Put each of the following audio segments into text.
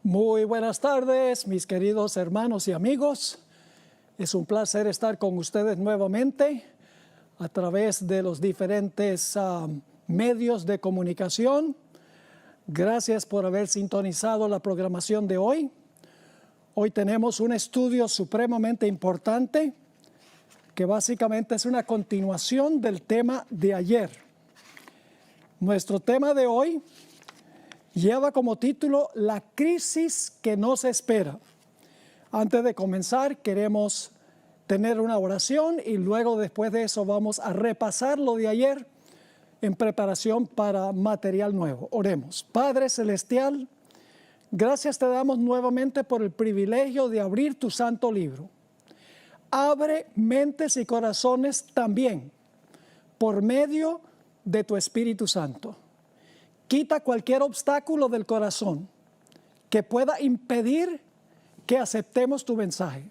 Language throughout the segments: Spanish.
Muy buenas tardes, mis queridos hermanos y amigos. Es un placer estar con ustedes nuevamente a través de los diferentes medios de comunicación. Gracias por haber sintonizado la programación de hoy. Hoy tenemos un estudio supremamente importante que básicamente es una continuación del tema de ayer. Nuestro tema de hoy lleva como título La crisis que nos espera. Antes de comenzar, queremos tener una oración y luego después de eso vamos a repasar lo de ayer en preparación para material nuevo. Oremos. Padre Celestial, gracias te damos nuevamente por el privilegio de abrir tu santo libro. Abre mentes y corazones también por medio de tu Espíritu Santo. Quita cualquier obstáculo del corazón que pueda impedir que aceptemos tu mensaje.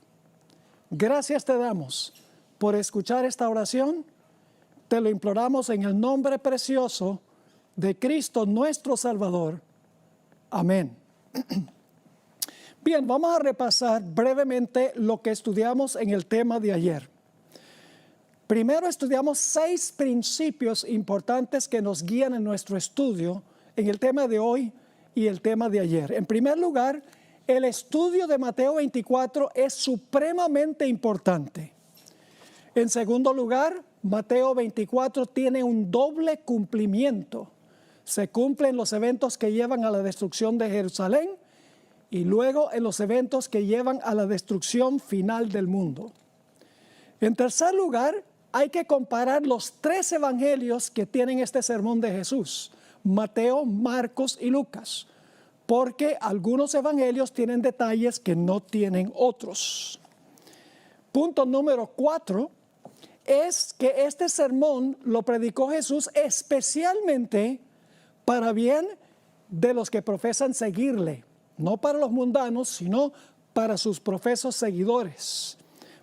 Gracias te damos por escuchar esta oración. Te lo imploramos en el nombre precioso de Cristo nuestro Salvador. Amén. Bien, vamos a repasar brevemente lo que estudiamos en el tema de ayer. Primero estudiamos 6 principios importantes que nos guían en nuestro estudio en el tema de hoy y el tema de ayer. En primer lugar, el estudio de Mateo 24 es supremamente importante. En segundo lugar, Mateo 24 tiene un doble cumplimiento. Se cumplen los eventos que llevan a la destrucción de Jerusalén y luego en los eventos que llevan a la destrucción final del mundo. En tercer lugar, hay que comparar los 3 evangelios que tienen este sermón de Jesús: Mateo, Marcos y Lucas, porque algunos evangelios tienen detalles que no tienen otros. Punto número 4 es que este sermón lo predicó Jesús especialmente para bien de los que profesan seguirle, no para los mundanos, sino para sus profesos seguidores,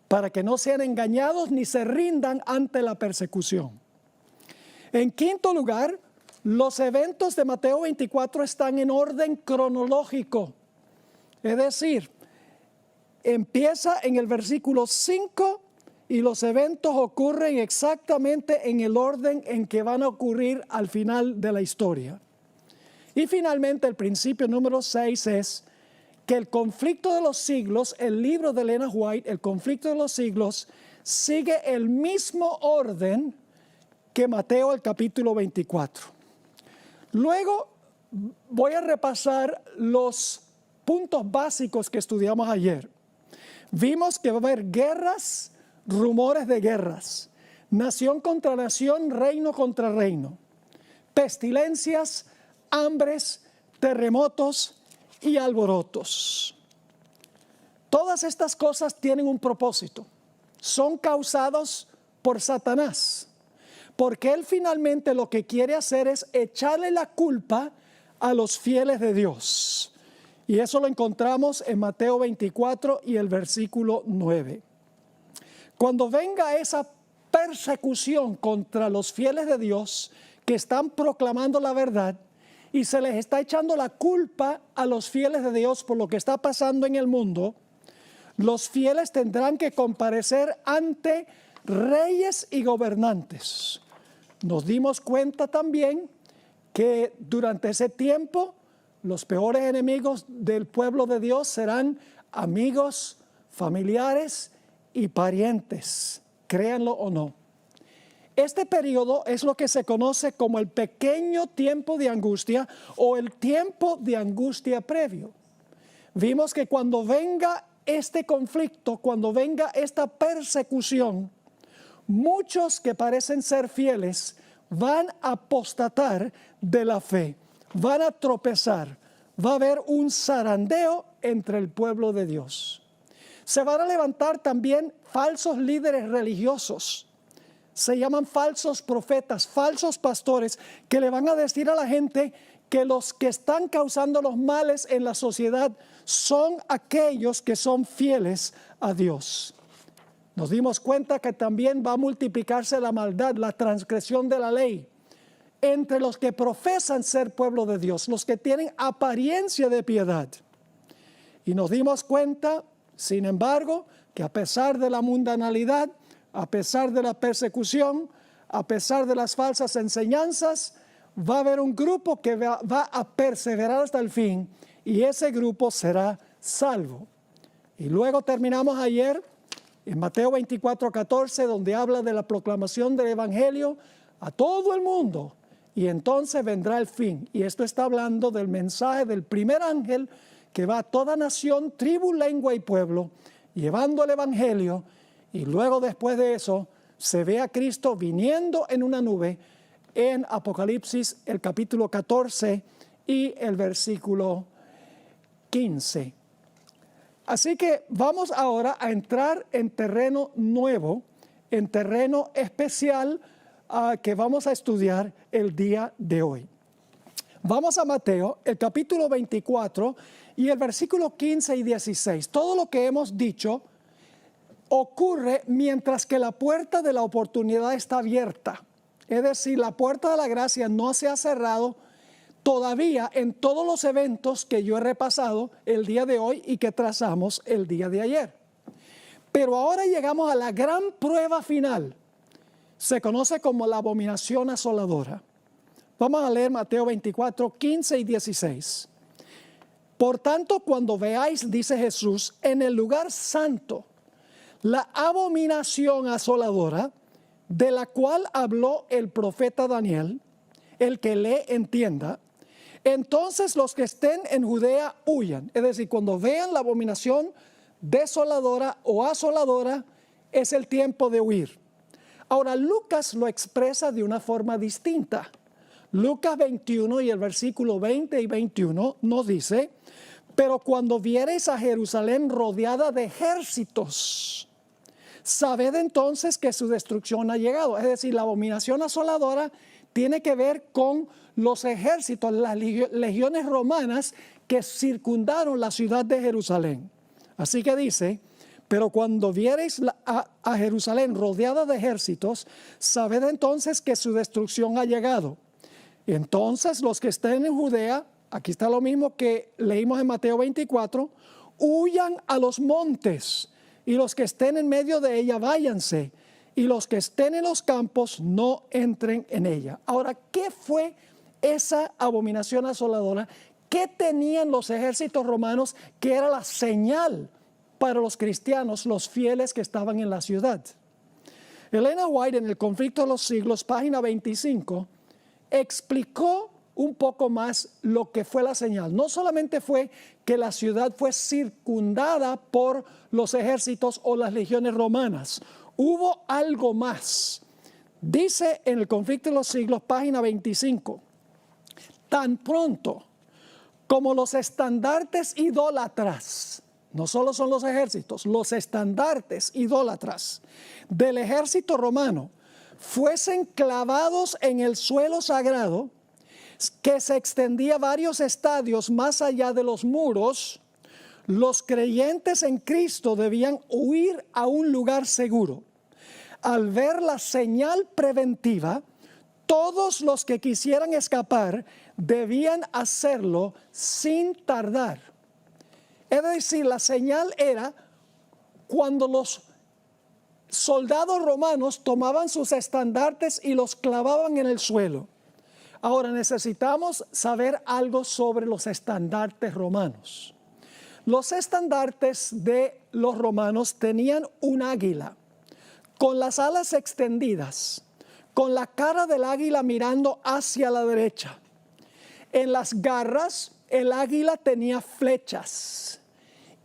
para que no sean engañados ni se rindan ante la persecución. En quinto lugar, los eventos de Mateo 24 están en orden cronológico. Es decir, empieza en el versículo 5 y los eventos ocurren exactamente en el orden en que van a ocurrir al final de la historia. Y finalmente el principio número 6 es que el conflicto de los siglos, el libro de Elena White, el conflicto de los siglos, sigue el mismo orden que Mateo el capítulo 24. Luego voy a repasar los puntos básicos que estudiamos ayer. Vimos que va a haber guerras, rumores de guerras, nación contra nación, reino contra reino, pestilencias, hambres, terremotos y alborotos. Todas estas cosas tienen un propósito. Son causados por Satanás, porque él finalmente lo que quiere hacer es echarle la culpa a los fieles de Dios. Y eso lo encontramos en Mateo 24 y el versículo 9. Cuando venga esa persecución contra los fieles de Dios que están proclamando la verdad, y se les está echando la culpa a los fieles de Dios por lo que está pasando en el mundo, los fieles tendrán que comparecer ante reyes y gobernantes. Nos dimos cuenta también que durante ese tiempo los peores enemigos del pueblo de Dios serán amigos, familiares y parientes, créanlo o no. Este periodo es lo que se conoce como el pequeño tiempo de angustia o el tiempo de angustia previo. Vimos que cuando venga este conflicto, cuando venga esta persecución, muchos que parecen ser fieles van a apostatar de la fe, van a tropezar, va a haber un zarandeo entre el pueblo de Dios. Se van a levantar también falsos líderes religiosos. Se llaman falsos profetas, falsos pastores, que le van a decir a la gente que los que están causando los males en la sociedad son aquellos que son fieles a Dios. Nos dimos cuenta que también va a multiplicarse la maldad, la transgresión de la ley entre los que profesan ser pueblo de Dios, los que tienen apariencia de piedad. Y nos dimos cuenta, sin embargo, que a pesar de la mundanalidad, a pesar de la persecución, a pesar de las falsas enseñanzas, va a haber un grupo que va a perseverar hasta el fin, y ese grupo será salvo. Y luego terminamos ayer en Mateo 24:14, donde habla de la proclamación del Evangelio a todo el mundo, y entonces vendrá el fin. Y esto está hablando del mensaje del primer ángel que va a toda nación, tribu, lengua y pueblo, llevando el Evangelio, y luego después de eso se ve a Cristo viniendo en una nube en Apocalipsis, el capítulo 14 y el versículo 15. Así que vamos ahora a entrar en terreno nuevo, en terreno especial que vamos a estudiar el día de hoy. Vamos a Mateo, el capítulo 24 y el versículo 15 y 16. Todo lo que hemos dicho ocurre mientras que la puerta de la oportunidad está abierta. Es decir, la puerta de la gracia no se ha cerrado todavía en todos los eventos que yo he repasado el día de hoy y que trazamos el día de ayer. Pero ahora llegamos a la gran prueba final. Se conoce como la abominación asoladora. Vamos a leer Mateo 24, 15 y 16. Por tanto, cuando veáis, dice Jesús, en el lugar santo, la abominación asoladora, de la cual habló el profeta Daniel, el que lee entienda, entonces los que estén en Judea huyan. Es decir, cuando vean la abominación desoladora o asoladora, es el tiempo de huir. Ahora, Lucas lo expresa de una forma distinta. Lucas 21 y el versículo 20 y 21 nos dice, pero cuando viereis a Jerusalén rodeada de ejércitos, sabed entonces que su destrucción ha llegado. Es decir, la abominación asoladora tiene que ver con los ejércitos, las legiones romanas que circundaron la ciudad de Jerusalén. Así que dice, pero cuando viereis a Jerusalén rodeada de ejércitos, sabed entonces que su destrucción ha llegado. Entonces los que estén en Judea, aquí está lo mismo que leímos en Mateo 24, huyan a los montes, y los que estén en medio de ella váyanse, y los que estén en los campos no entren en ella. Ahora, ¿qué fue esa abominación asoladora? ¿Qué tenían los ejércitos romanos que era la señal para los cristianos, los fieles que estaban en la ciudad? Elena White, en El conflicto de los siglos, página 25, explicó un poco más lo que fue la señal. No solamente fue que la ciudad fue circundada por los ejércitos o las legiones romanas, hubo algo más. Dice en El conflicto de los siglos, página 25, tan pronto como los estandartes idólatras, no solo son los ejércitos, los estandartes idólatras del ejército romano fuesen clavados en el suelo sagrado, que se extendía varios estadios más allá de los muros, los creyentes en Cristo debían huir a un lugar seguro. Al ver la señal preventiva, todos los que quisieran escapar debían hacerlo sin tardar. Es decir, la señal era cuando los soldados romanos tomaban sus estandartes y los clavaban en el suelo. Ahora necesitamos saber algo sobre los estandartes romanos. Los estandartes de los romanos tenían un águila con las alas extendidas, con la cara del águila mirando hacia la derecha. En las garras el águila tenía flechas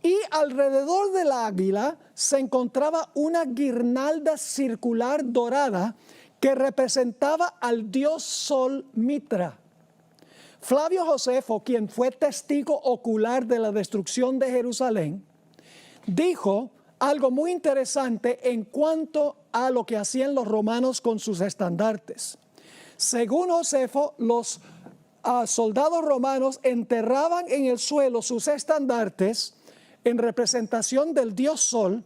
y alrededor del águila se encontraba una guirnalda circular dorada que representaba al dios Sol Mitra. Flavio Josefo, quien fue testigo ocular de la destrucción de Jerusalén, dijo algo muy interesante en cuanto a lo que hacían los romanos con sus estandartes. Según Josefo, los soldados romanos enterraban en el suelo sus estandartes en representación del dios Sol.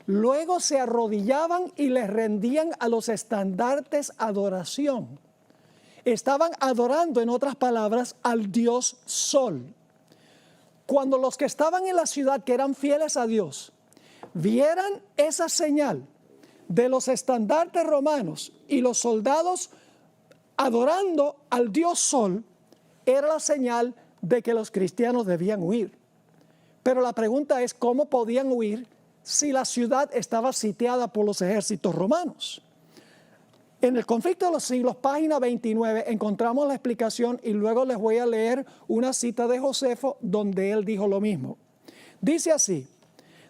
Luego se arrodillaban y les rendían a los estandartes adoración. Estaban adorando, en otras palabras, al dios Sol. Cuando los que estaban en la ciudad, que eran fieles a Dios, vieran esa señal de los estandartes romanos y los soldados adorando al dios Sol, era la señal de que los cristianos debían huir. Pero la pregunta es, ¿cómo podían huir si la ciudad estaba sitiada por los ejércitos romanos? En el Conflicto de los Siglos, página 29, encontramos la explicación y luego les voy a leer una cita de Josefo donde él dijo lo mismo. Dice así: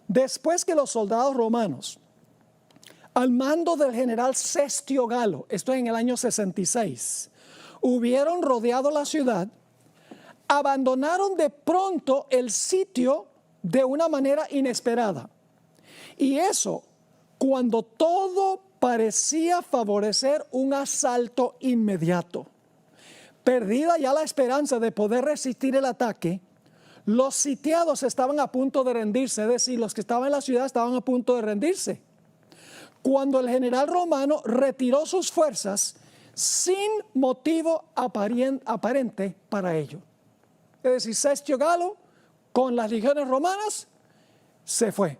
después que los soldados romanos, al mando del general Cestio Galo, esto es en el año 66, hubieron rodeado la ciudad, abandonaron de pronto el sitio de una manera inesperada. Y eso cuando todo parecía favorecer un asalto inmediato. Perdida ya la esperanza de poder resistir el ataque, los sitiados estaban a punto de rendirse, es decir, los que estaban en la ciudad estaban a punto de rendirse, cuando el general romano retiró sus fuerzas sin motivo aparente para ello. Es decir, Cestio Galo con las legiones romanas se fue,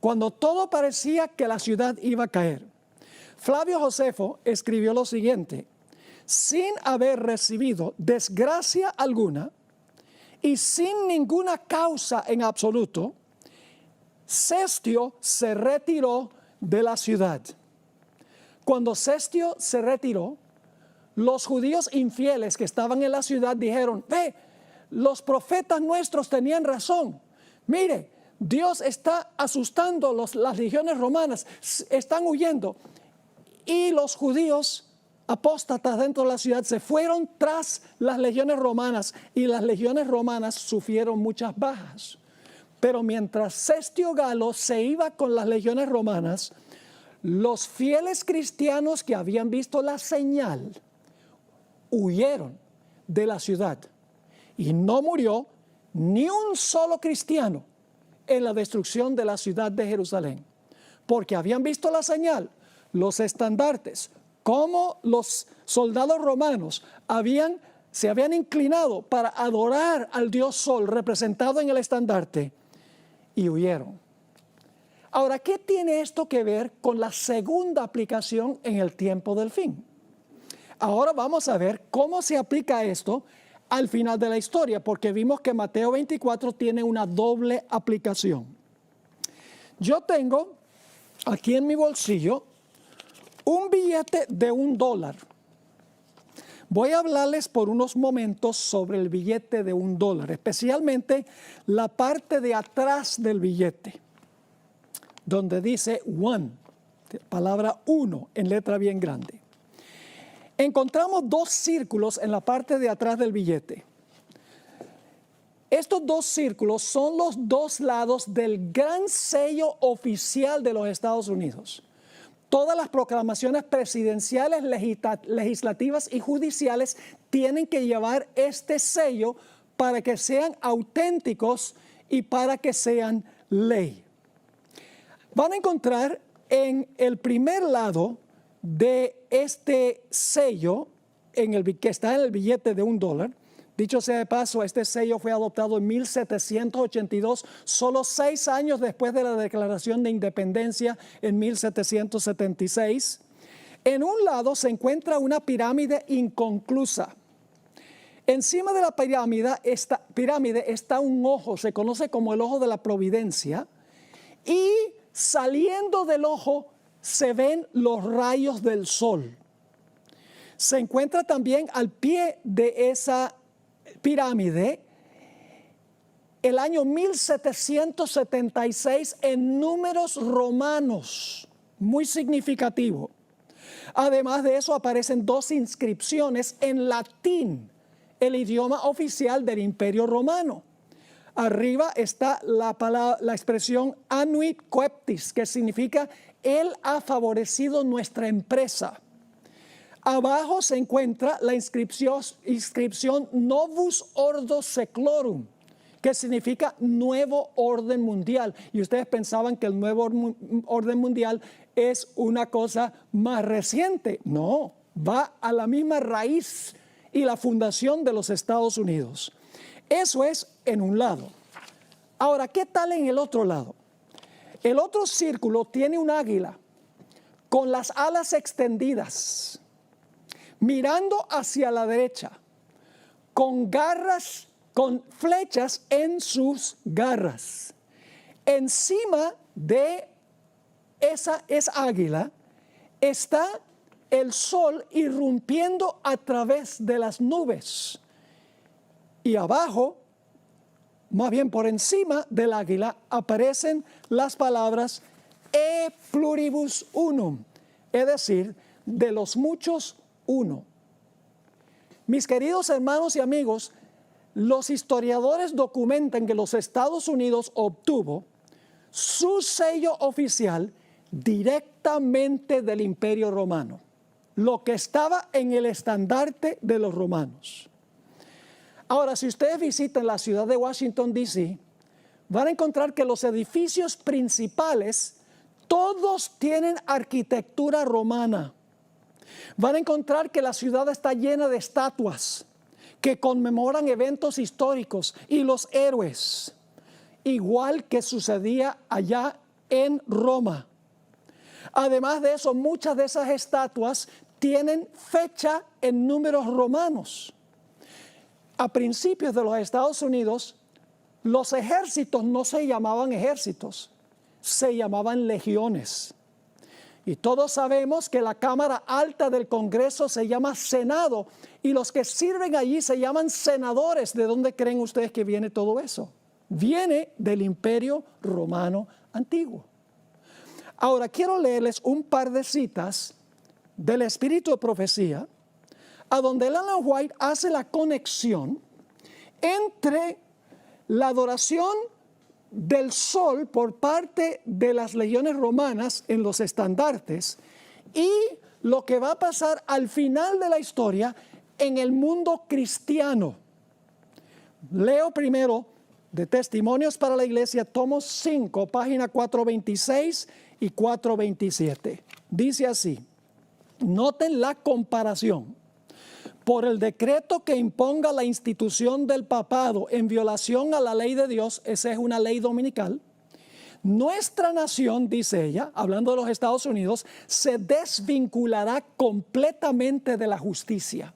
cuando todo parecía que la ciudad iba a caer. Flavio Josefo escribió lo siguiente: sin haber recibido desgracia alguna y sin ninguna causa en absoluto, Cestio se retiró de la ciudad. Cuando Cestio se retiró, los judíos infieles que estaban en la ciudad dijeron: ve, los profetas nuestros tenían razón. Mire, Dios está asustando las legiones romanas, están huyendo. Y los judíos apóstatas dentro de la ciudad se fueron tras las legiones romanas y las legiones romanas sufrieron muchas bajas. Pero mientras Cestio Galo se iba con las legiones romanas, los fieles cristianos que habían visto la señal huyeron de la ciudad y no murió ni un solo cristiano en la destrucción de la ciudad de Jerusalén, porque habían visto la señal, los estandartes, como los soldados romanos se habían inclinado para adorar al dios Sol representado en el estandarte y huyeron. Ahora, ¿qué tiene esto que ver con la segunda aplicación en el tiempo del fin? Ahora vamos a ver cómo se aplica esto al final de la historia, porque vimos que Mateo 24 tiene una doble aplicación. Yo tengo aquí en mi bolsillo un billete de $1. Voy a hablarles por unos momentos sobre el billete de $1, especialmente la parte de atrás del billete, donde dice one, palabra uno en letra bien grande. Encontramos dos círculos en la parte de atrás del billete. Estos dos círculos son los dos lados del gran sello oficial de los Estados Unidos. Todas las proclamaciones presidenciales, legislativas y judiciales tienen que llevar este sello para que sean auténticos y para que sean ley. Van a encontrar en el primer lado de este sello, que está en el billete de $1, dicho sea de paso, este sello fue adoptado en 1782, solo 6 años después de la Declaración de Independencia en 1776. En un lado se encuentra una pirámide inconclusa. Encima de la pirámide está un ojo, se conoce como el ojo de la providencia, y saliendo del ojo se ven los rayos del sol. Se encuentra también al pie de esa pirámide el año 1776 en números romanos, muy significativo. Además de eso aparecen 2 inscripciones en latín, el idioma oficial del Imperio Romano. Arriba está la expresión annuit coeptis, que significa Él ha favorecido nuestra empresa. Abajo se encuentra la inscripción Novus Ordo Seclorum, que significa nuevo orden mundial. Y ustedes pensaban que el nuevo orden mundial es una cosa más reciente. No, va a la misma raíz y la fundación de los Estados Unidos. Eso es en un lado. Ahora, ¿qué tal en el otro lado? El otro círculo tiene un águila con las alas extendidas, mirando hacia la derecha, con garras, con flechas en sus garras. Encima de esa águila está el sol irrumpiendo a través de las nubes. Y abajo, más bien por encima del águila, aparecen las palabras e pluribus unum, es decir, de los muchos uno. Mis queridos hermanos y amigos, los historiadores documentan que los Estados Unidos obtuvo su sello oficial directamente del Imperio Romano, lo que estaba en el estandarte de los romanos. Ahora, si ustedes visitan la ciudad de Washington, D.C., van a encontrar que los edificios principales todos tienen arquitectura romana. Van a encontrar que la ciudad está llena de estatuas que conmemoran eventos históricos y los héroes, igual que sucedía allá en Roma. Además de eso, muchas de esas estatuas tienen fecha en números romanos. A principios de los Estados Unidos, los ejércitos no se llamaban ejércitos, se llamaban legiones. Y todos sabemos que la Cámara Alta del Congreso se llama Senado, y los que sirven allí se llaman senadores. ¿De dónde creen ustedes que viene todo eso? Viene del Imperio Romano Antiguo. Ahora, quiero leerles un par de citas del Espíritu de Profecía, a donde Ellen White hace la conexión entre la adoración del sol por parte de las legiones romanas en los estandartes y lo que va a pasar al final de la historia en el mundo cristiano. Leo primero de Testimonios para la Iglesia, tomo 5, página 426 y 427. Dice así: noten la comparación. Por el decreto que imponga la institución del papado en violación a la ley de Dios, esa es una ley dominical, nuestra nación, dice ella, hablando de los Estados Unidos, se desvinculará completamente de la justicia.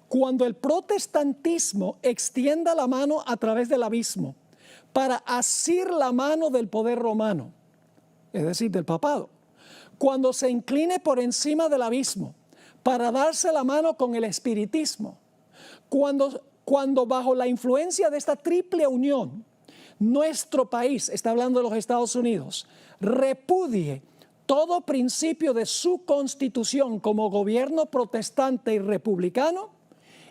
Cuando el protestantismo extienda la mano a través del abismo para asir la mano del poder romano, es decir, del papado, cuando se incline por encima del abismo para darse la mano con el espiritismo, cuando bajo la influencia de esta triple unión, nuestro país, está hablando de los Estados Unidos, repudie todo principio de su constitución como gobierno protestante y republicano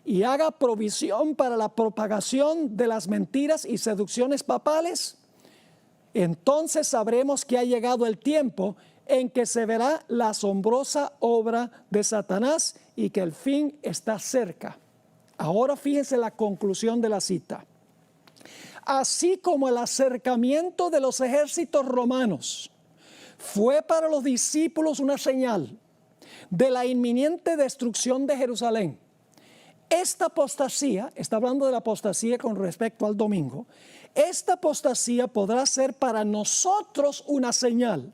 y haga provisión para la propagación de las mentiras y seducciones papales, entonces sabremos que ha llegado el tiempo en que se verá la asombrosa obra de Satanás y que el fin está cerca. Ahora fíjense la conclusión de la cita. Así como el acercamiento de los ejércitos romanos fue para los discípulos una señal de la inminente destrucción de Jerusalén, esta apostasía, está hablando de la apostasía con respecto al domingo, esta apostasía podrá ser para nosotros una señal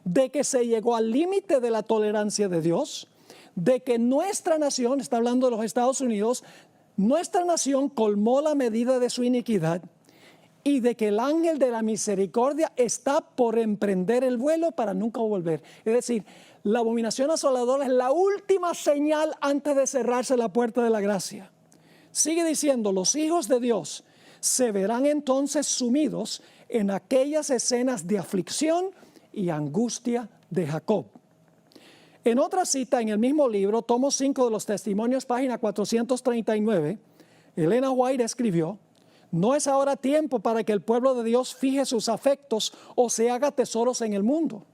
de que se llegó al límite de la tolerancia de Dios, de que nuestra nación, está hablando de los Estados Unidos, nuestra nación colmó la medida de su iniquidad y de que el ángel de la misericordia está por emprender el vuelo para nunca volver. Es decir, la abominación asoladora es la última señal antes de cerrarse la puerta de la gracia. Sigue diciendo, los hijos de Dios se verán entonces sumidos en aquellas escenas de aflicción y angustia de Jacob. En otra cita en el mismo libro, tomo 5 de los Testimonios, página 439, Ellen White escribió: no es ahora tiempo para que el pueblo de Dios fije sus afectos o se haga tesoros en el mundo.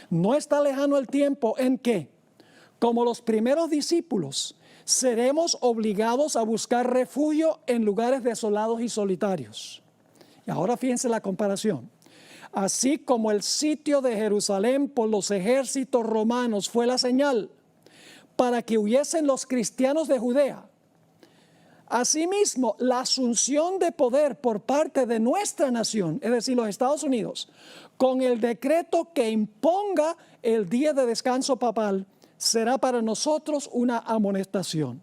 No está lejano el tiempo en que, como los primeros discípulos, seremos obligados a buscar refugio en lugares desolados y solitarios. Y ahora fíjense la comparación. Así como el sitio de Jerusalén por los ejércitos romanos fue la señal para que huyesen los cristianos de Judea, Asimismo, la asunción de poder por parte de nuestra nación, es decir, los Estados Unidos, con el decreto que imponga el día de descanso papal, será para nosotros una amonestación.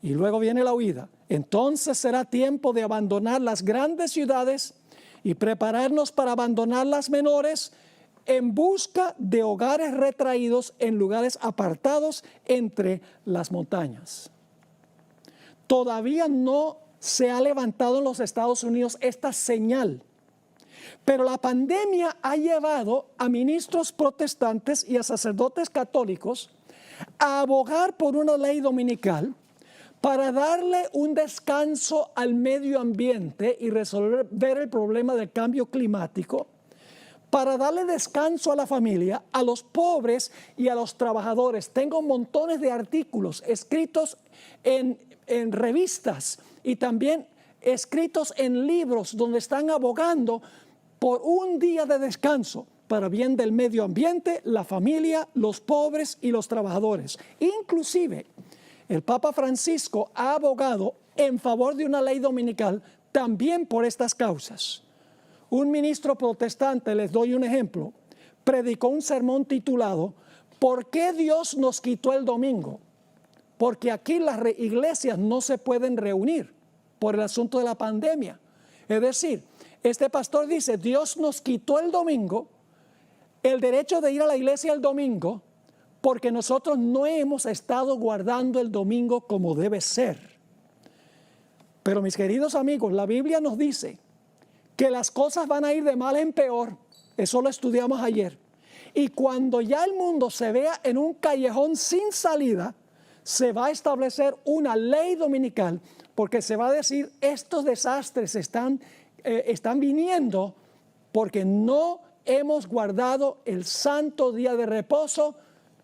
Y luego viene la huida. Entonces será tiempo de abandonar las grandes ciudades y prepararnos para abandonar las menores en busca de hogares retraídos en lugares apartados entre las montañas. Todavía no se ha levantado en los Estados Unidos esta señal, pero la pandemia ha llevado a ministros protestantes y a sacerdotes católicos a abogar por una ley dominical para darle un descanso al medio ambiente y resolver el problema del cambio climático, para darle descanso a la familia, a los pobres y a los trabajadores. Tengo montones de artículos escritos en revistas y también escritos en libros donde están abogando por un día de descanso para bien del medio ambiente, la familia, los pobres y los trabajadores. Inclusive, el Papa Francisco ha abogado en favor de una ley dominical también por estas causas. Un ministro protestante, les doy un ejemplo, predicó un sermón titulado ¿Por qué Dios nos quitó el domingo? Porque aquí las iglesias no se pueden reunir por el asunto de la pandemia. Es decir, este pastor dice, Dios nos quitó el domingo, el derecho de ir a la iglesia el domingo, porque nosotros no hemos estado guardando el domingo como debe ser. Pero mis queridos amigos, la Biblia nos dice que las cosas van a ir de mal en peor. Eso lo estudiamos ayer. Y cuando ya el mundo se vea en un callejón sin salida, se va a establecer una ley dominical, porque se va a decir, estos desastres están viniendo porque no hemos guardado el santo día de reposo,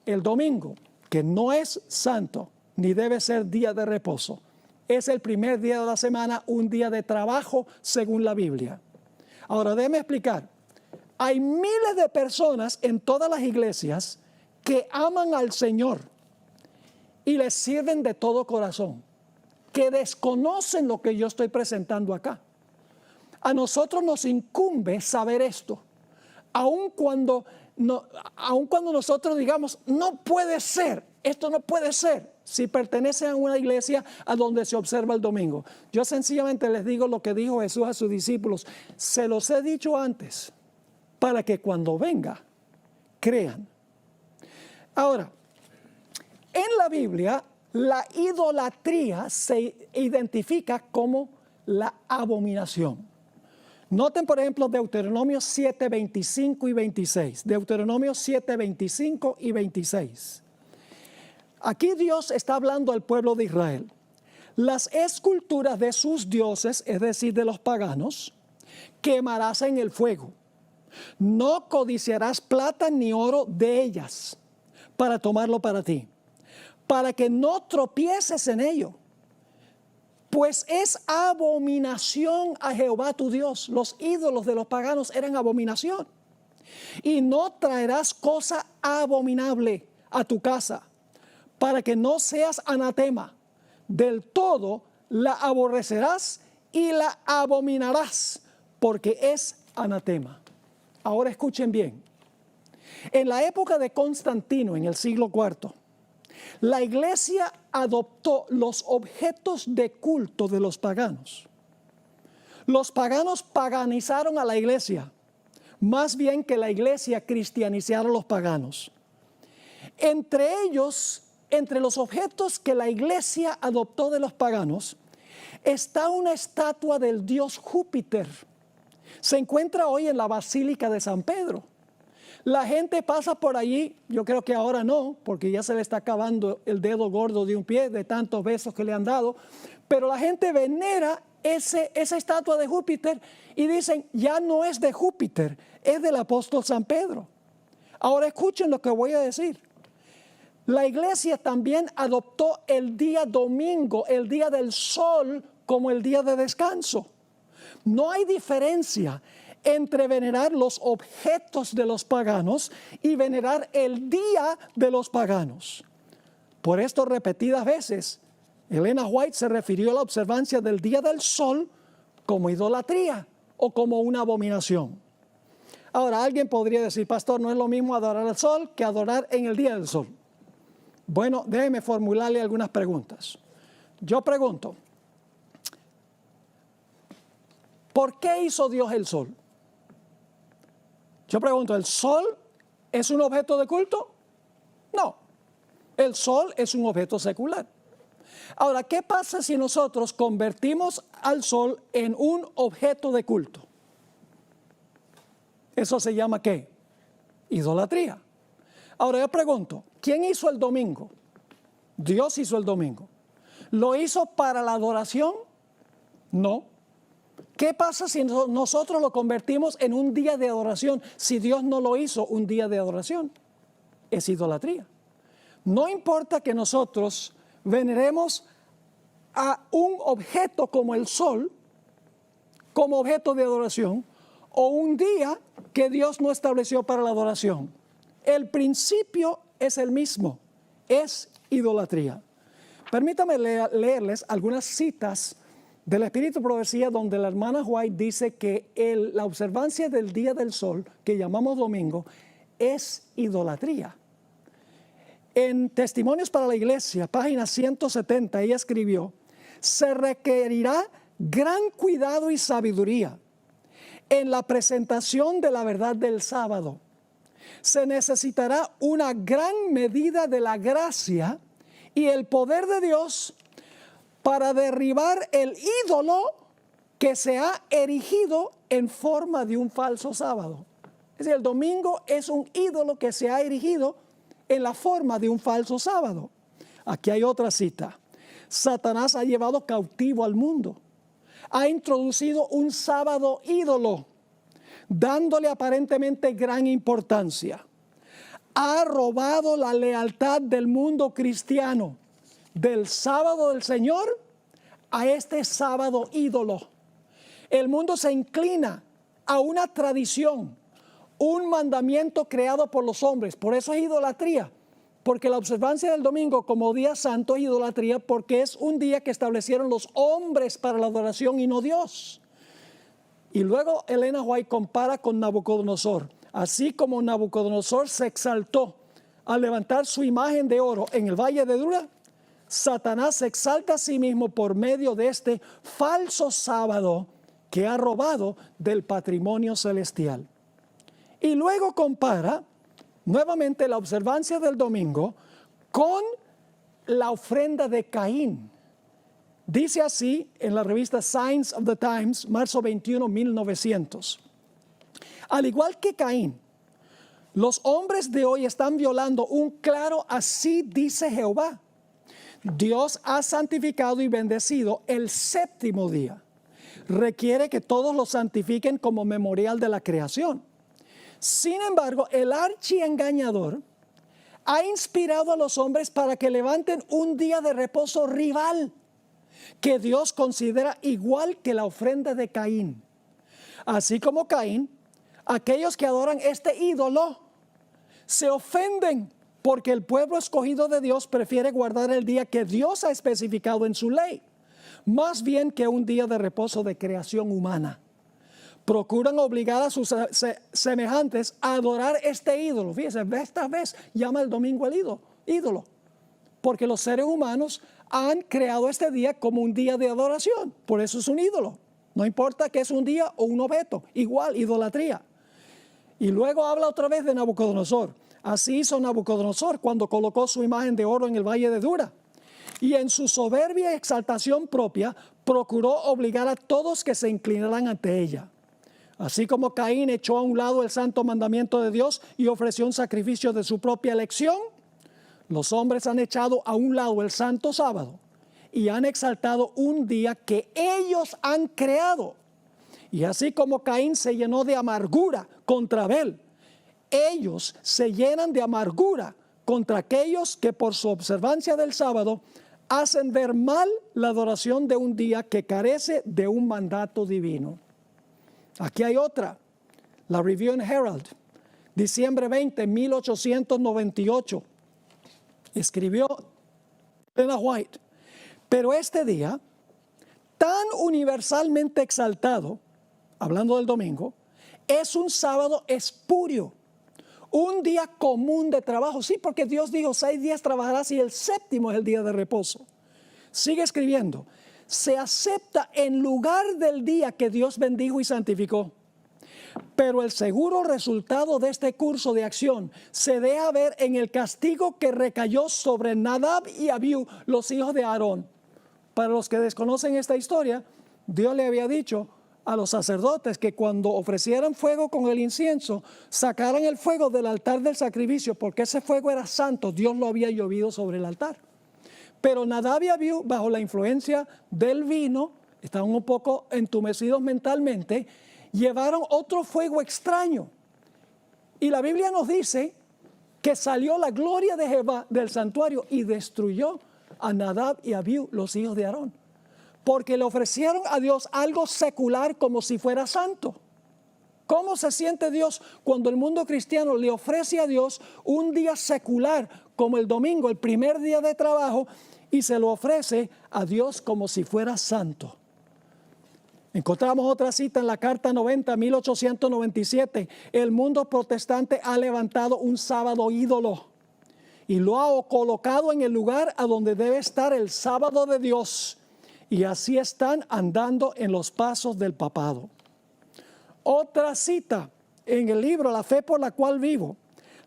el domingo, que no es santo, ni debe ser día de reposo. Es el primer día de la semana, un día de trabajo según la Biblia. Ahora, déjeme explicar. Hay miles de personas en todas las iglesias que aman al Señor y les sirven de todo corazón, que desconocen lo que yo estoy presentando acá. A nosotros nos incumbe saber esto, aun cuando nosotros digamos, no puede ser, esto no puede ser, si pertenecen a una iglesia a donde se observa el domingo. Yo sencillamente les digo lo que dijo Jesús a sus discípulos, se los he dicho antes, para que cuando venga, crean. Ahora, en la Biblia, la idolatría se identifica como la abominación. Noten, por ejemplo, Deuteronomio 7, 25 y 26. Deuteronomio 7, 25 y 26. Aquí Dios está hablando al pueblo de Israel. Las esculturas de sus dioses, es decir, de los paganos, quemarás en el fuego. No codiciarás plata ni oro de ellas para tomarlo para ti, para que no tropieces en ello. Pues es abominación a Jehová tu Dios. Los ídolos de los paganos eran abominación. Y no traerás cosa abominable a tu casa, para que no seas anatema. Del todo la aborrecerás y la abominarás, porque es anatema. Ahora escuchen bien. En la época de Constantino, en el siglo IV, la iglesia adoptó los objetos de culto de los paganos. Los paganos paganizaron a la iglesia, más bien que la iglesia cristianizara a los paganos. Entre ellos, entre los objetos que la iglesia adoptó de los paganos, está una estatua del dios Júpiter. Se encuentra hoy en la Basílica de San Pedro. La gente pasa por allí, yo creo que ahora no, porque ya se le está acabando el dedo gordo de un pie de tantos besos que le han dado, pero la gente venera esa estatua de Júpiter y dicen, ya no es de Júpiter, es del apóstol San Pedro. Ahora escuchen lo que voy a decir. La iglesia también adoptó el día domingo, el día del sol, como el día de descanso. No hay diferencia entre venerar los objetos de los paganos y venerar el día de los paganos. Por esto repetidas veces Elena White se refirió a la observancia del día del sol como idolatría o como una abominación. Ahora, alguien podría decir, pastor, no es lo mismo adorar al sol que adorar en el día del sol. Bueno, déjeme formularle algunas preguntas. Yo pregunto, ¿por qué hizo Dios el sol? Yo pregunto, ¿el sol es un objeto de culto? No, el sol es un objeto secular. Ahora, ¿qué pasa si nosotros convertimos al sol en un objeto de culto? ¿Eso se llama qué? Idolatría. Ahora yo pregunto, ¿quién hizo el domingo? Dios hizo el domingo. ¿Lo hizo para la adoración? No. ¿Qué pasa si nosotros lo convertimos en un día de adoración si Dios no lo hizo un día de adoración? Es idolatría. No importa que nosotros veneremos a un objeto como el sol, como objeto de adoración, o un día que Dios no estableció para la adoración. El principio es el mismo, es idolatría. Permítame leerles algunas citas del Espíritu Profecía donde la hermana White dice que la observancia del día del sol, que llamamos domingo, es idolatría. En Testimonios para la Iglesia, página 170, ella escribió, se requerirá gran cuidado y sabiduría en la presentación de la verdad del sábado. Se necesitará una gran medida de la gracia y el poder de Dios para derribar el ídolo que se ha erigido en forma de un falso sábado. Es decir, el domingo es un ídolo que se ha erigido en la forma de un falso sábado. Aquí hay otra cita. Satanás ha llevado cautivo al mundo. Ha introducido un sábado ídolo, dándole aparentemente gran importancia. Ha robado la lealtad del mundo cristiano, del sábado del Señor a este sábado ídolo. El mundo se inclina a una tradición, un mandamiento creado por los hombres. Por eso es idolatría, porque la observancia del domingo como día santo es idolatría, porque es un día que establecieron los hombres para la adoración y no Dios. Y luego Elena White compara con Nabucodonosor. Así como Nabucodonosor se exaltó al levantar su imagen de oro en el valle de Dura, Satanás se exalta a sí mismo por medio de este falso sábado que ha robado del patrimonio celestial. Y luego compara nuevamente la observancia del domingo con la ofrenda de Caín. Dice así en la revista Signs of the Times, marzo 21, 1900. Al igual que Caín, los hombres de hoy están violando un claro así dice Jehová. Dios ha santificado y bendecido el séptimo día. Requiere que todos lo santifiquen como memorial de la creación. Sin embargo, el archiengañador ha inspirado a los hombres para que levanten un día de reposo rival que Dios considera igual que la ofrenda de Caín. Así como Caín, aquellos que adoran este ídolo se ofenden porque el pueblo escogido de Dios prefiere guardar el día que Dios ha especificado en su ley, más bien que un día de reposo de creación humana. Procuran obligar a sus semejantes a adorar este ídolo. Fíjense, esta vez llama el domingo el ídolo, porque los seres humanos han creado este día como un día de adoración. Por eso es un ídolo. No importa que es un día o un objeto, igual, idolatría. Y luego habla otra vez de Nabucodonosor. Así hizo Nabucodonosor cuando colocó su imagen de oro en el valle de Dura. Y en su soberbia y exaltación propia, procuró obligar a todos que se inclinaran ante ella. Así como Caín echó a un lado el santo mandamiento de Dios y ofreció un sacrificio de su propia elección, los hombres han echado a un lado el santo sábado y han exaltado un día que ellos han creado. Y así como Caín se llenó de amargura contra Abel, ellos se llenan de amargura contra aquellos que por su observancia del sábado hacen ver mal la adoración de un día que carece de un mandato divino. Aquí hay otra, la Review and Herald, diciembre 20, 1898. Escribió Elena White: Pero este día, tan universalmente exaltado, hablando del domingo, es un sábado espurio, un día común de trabajo. Sí, porque Dios dijo 6 días trabajarás y el séptimo es el día de reposo. Sigue escribiendo, se acepta en lugar del día que Dios bendijo y santificó. Pero el seguro resultado de este curso de acción se deja ver en el castigo que recayó sobre Nadab y Abiú, los hijos de Aarón. Para los que desconocen esta historia, Dios le había dicho a los sacerdotes que cuando ofrecieran fuego con el incienso, sacaran el fuego del altar del sacrificio, porque ese fuego era santo, Dios lo había llovido sobre el altar. Pero Nadab y Abiú, bajo la influencia del vino, estaban un poco entumecidos mentalmente, llevaron otro fuego extraño. Y la Biblia nos dice que salió la gloria de Jehová del santuario y destruyó a Nadab y Abiú, los hijos de Aarón, porque le ofrecieron a Dios algo secular como si fuera santo. ¿Cómo se siente Dios cuando el mundo cristiano le ofrece a Dios un día secular como el domingo, el primer día de trabajo, y se lo ofrece a Dios como si fuera santo? Encontramos otra cita en la Carta 90, 1897. El mundo protestante ha levantado un sábado ídolo y lo ha colocado en el lugar a donde debe estar el sábado de Dios. Y así están andando en los pasos del papado. Otra cita en el libro La fe por la cual vivo.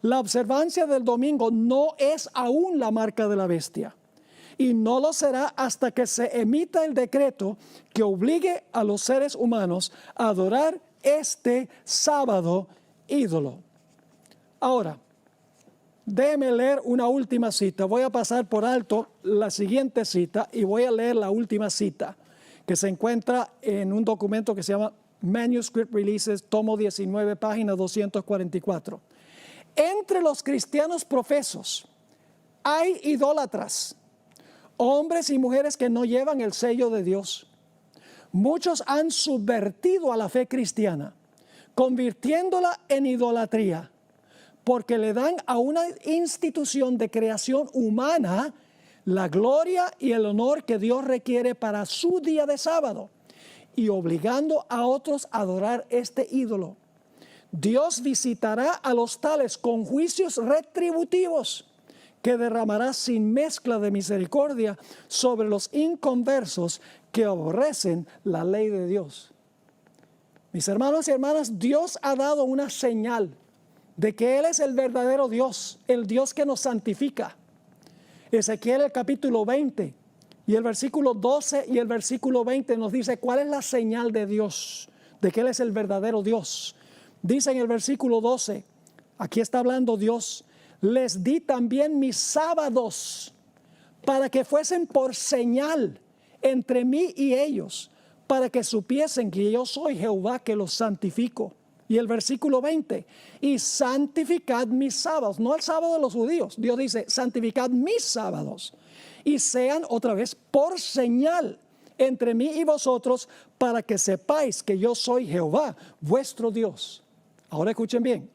La observancia del domingo no es aún la marca de la bestia. Y no lo será hasta que se emita el decreto que obligue a los seres humanos a adorar este sábado ídolo. Ahora, déjeme leer una última cita. Voy a pasar por alto la siguiente cita y voy a leer la última cita que se encuentra en un documento que se llama Manuscript Releases, tomo 19, página 244. Entre los cristianos profesos hay idólatras, hombres y mujeres que no llevan el sello de Dios. Muchos han subvertido a la fe cristiana, convirtiéndola en idolatría, porque le dan a una institución de creación humana la gloria y el honor que Dios requiere para su día de sábado, y obligando a otros a adorar este ídolo. Dios visitará a los tales con juicios retributivos que derramará sin mezcla de misericordia sobre los inconversos que aborrecen la ley de Dios. Mis hermanos y hermanas, Dios ha dado una señal de que Él es el verdadero Dios, el Dios que nos santifica. Ezequiel el capítulo 20 y el versículo 12 y el versículo 20 nos dice cuál es la señal de Dios, de que Él es el verdadero Dios. Dice en el versículo 12, aquí está hablando Dios: les di también mis sábados para que fuesen por señal entre mí y ellos, para que supiesen que yo soy Jehová que los santifico. Y el versículo 20, y santificad mis sábados, no el sábado de los judíos. Dios dice, santificad mis sábados, y sean otra vez por señal entre mí y vosotros, para que sepáis que yo soy Jehová, vuestro Dios. Ahora escuchen bien.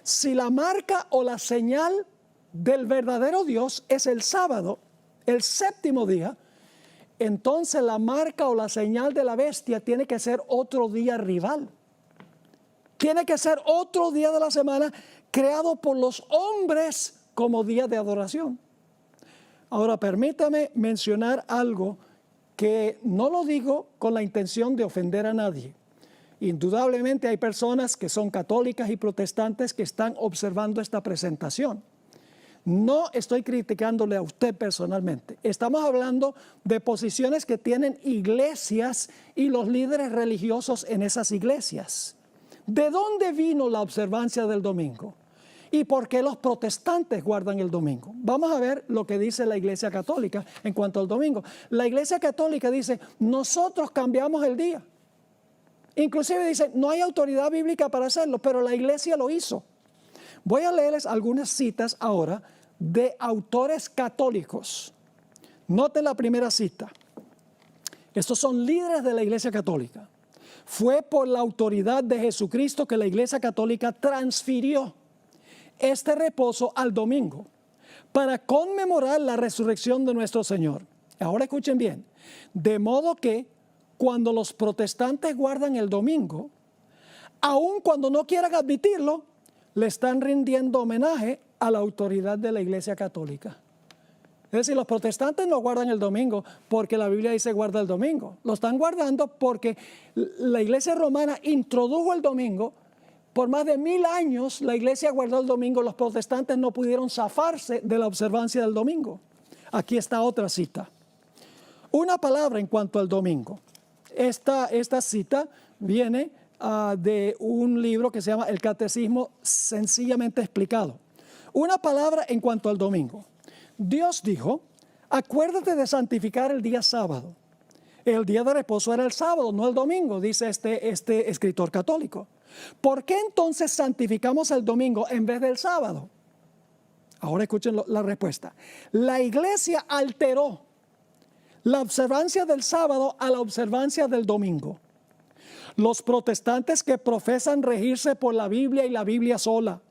Si la marca o la señal del verdadero Dios es el sábado, el séptimo día, entonces la marca o la señal de la bestia tiene que ser otro día rival. Tiene que ser otro día de la semana creado por los hombres como día de adoración. Ahora permítame mencionar algo que no lo digo con la intención de ofender a nadie. Indudablemente hay personas que son católicas y protestantes que están observando esta presentación. No estoy criticándole a usted personalmente. Estamos hablando de posiciones que tienen iglesias y los líderes religiosos en esas iglesias. ¿De dónde vino la observancia del domingo? ¿Y por qué los protestantes guardan el domingo? Vamos a ver lo que dice la Iglesia Católica en cuanto al domingo. La Iglesia Católica dice, nosotros cambiamos el día. Inclusive dice, no hay autoridad bíblica para hacerlo, pero la Iglesia lo hizo. Voy a leerles algunas citas ahora de autores católicos. Noten la primera cita. Estos son líderes de la Iglesia Católica. Fue por la autoridad de Jesucristo que la Iglesia Católica transfirió este reposo al domingo para conmemorar la resurrección de nuestro Señor. Ahora escuchen bien. De modo que cuando los protestantes guardan el domingo, aun cuando no quieran admitirlo, le están rindiendo homenaje a la autoridad de la Iglesia Católica. Es decir, los protestantes no guardan el domingo porque la Biblia dice guarda el domingo. Lo están guardando porque la Iglesia romana introdujo el domingo. Por más de 1000 años la Iglesia guardó el domingo. Los protestantes no pudieron zafarse de la observancia del domingo. Aquí está otra cita. Una palabra en cuanto al domingo. Esta cita viene de un libro que se llama El Catecismo Sencillamente Explicado. Una palabra en cuanto al domingo. Dios dijo, acuérdate de santificar el día sábado. El día de reposo era el sábado, no el domingo, dice este escritor católico. ¿Por qué entonces santificamos el domingo en vez del sábado? Ahora escuchen la respuesta. La Iglesia alteró la observancia del sábado a la observancia del domingo. Los protestantes que profesan regirse por la Biblia y la Biblia sola,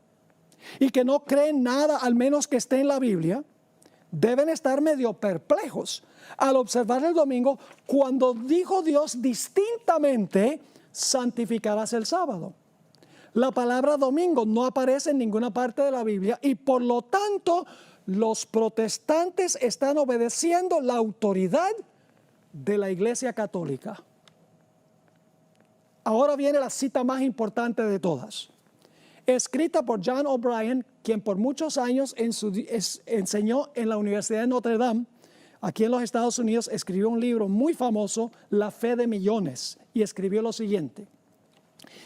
y que no creen nada al menos que esté en la Biblia, deben estar medio perplejos al observar el domingo cuando dijo Dios distintamente, santificarás el sábado. La palabra domingo no aparece en ninguna parte de la Biblia y por lo tanto los protestantes están obedeciendo la autoridad de la Iglesia Católica. Ahora viene la cita más importante de todas. Escrita por John O'Brien, quien por muchos años enseñó en la Universidad de Notre Dame, aquí en los Estados Unidos, escribió un libro muy famoso, La Fe de Millones, y escribió lo siguiente.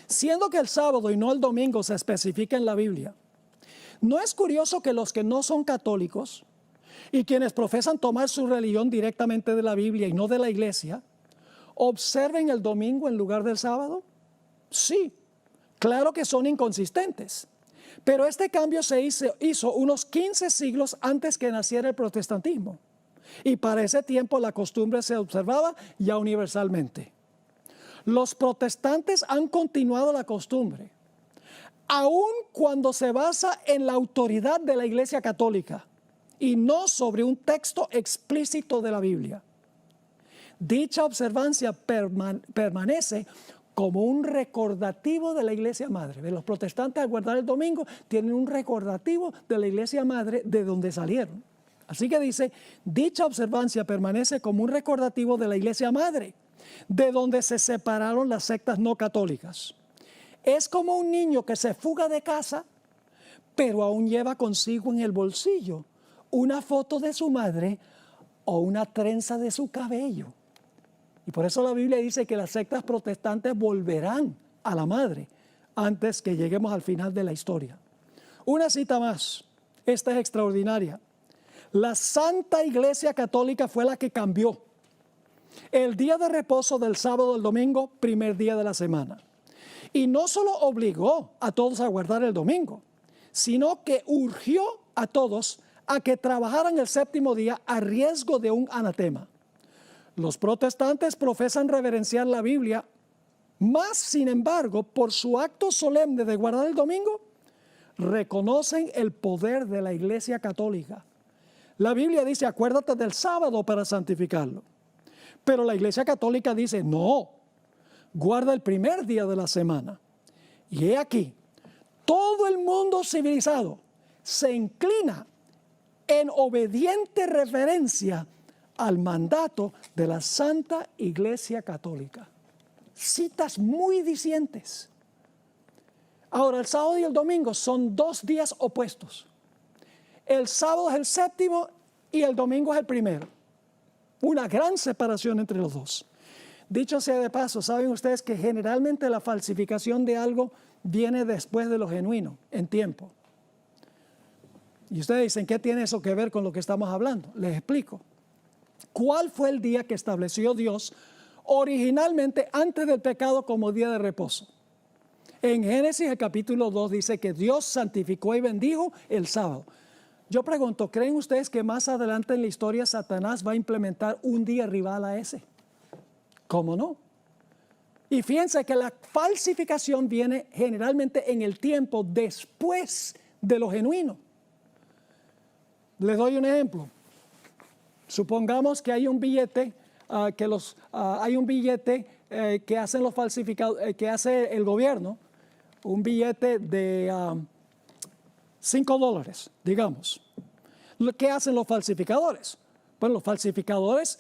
Siendo que el sábado y no el domingo se especifica en la Biblia, ¿no es curioso que los que no son católicos y quienes profesan tomar su religión directamente de la Biblia y no de la iglesia, observen el domingo en lugar del sábado? Sí. Claro que son inconsistentes, pero este cambio se hizo unos 15 siglos antes que naciera el protestantismo. Y para ese tiempo la costumbre se observaba ya universalmente. Los protestantes han continuado la costumbre, aun cuando se basa en la autoridad de la Iglesia Católica y no sobre un texto explícito de la Biblia. Dicha observancia permanece como un recordativo de la Iglesia Madre. Los protestantes al guardar el domingo tienen un recordativo de la Iglesia Madre de donde salieron. Así que dice, dicha observancia permanece como un recordativo de la Iglesia Madre, de donde se separaron las sectas no católicas. Es como un niño que se fuga de casa, pero aún lleva consigo en el bolsillo una foto de su madre o una trenza de su cabello. Y por eso la Biblia dice que las sectas protestantes volverán a la madre antes que lleguemos al final de la historia. Una cita más, esta es extraordinaria. La Santa Iglesia Católica fue la que cambió el día de reposo del sábado al domingo, primer día de la semana. Y no solo obligó a todos a guardar el domingo, sino que urgió a todos a que trabajaran el séptimo día a riesgo de un anatema. Los protestantes profesan reverenciar la Biblia, más sin embargo, por su acto solemne de guardar el domingo, reconocen el poder de la Iglesia Católica. La Biblia dice, acuérdate del sábado para santificarlo. Pero la Iglesia Católica dice, no, guarda el primer día de la semana. Y he aquí, todo el mundo civilizado se inclina en obediente reverencia al mandato de la Santa Iglesia Católica. Citas muy dicientes. Ahora, el sábado y el domingo son dos días opuestos. El sábado es el séptimo y el domingo es el primero. Una gran separación entre los dos. Dicho sea de paso, saben ustedes que generalmente la falsificación de algo viene después de lo genuino, en tiempo. Y ustedes dicen, ¿qué tiene eso que ver con lo que estamos hablando? Les explico. ¿Cuál fue el día que estableció Dios originalmente antes del pecado como día de reposo? En Génesis el capítulo 2 dice que Dios santificó y bendijo el sábado. Yo pregunto, ¿creen ustedes que más adelante en la historia Satanás va a implementar un día rival a ese? ¿Cómo no? Y fíjense que la falsificación viene generalmente en el tiempo después de lo genuino. Les doy un ejemplo. Supongamos que hay un billete, que hacen los falsificados, que hace el gobierno, un billete de $5, digamos. ¿Qué hacen los falsificadores? Pues los falsificadores,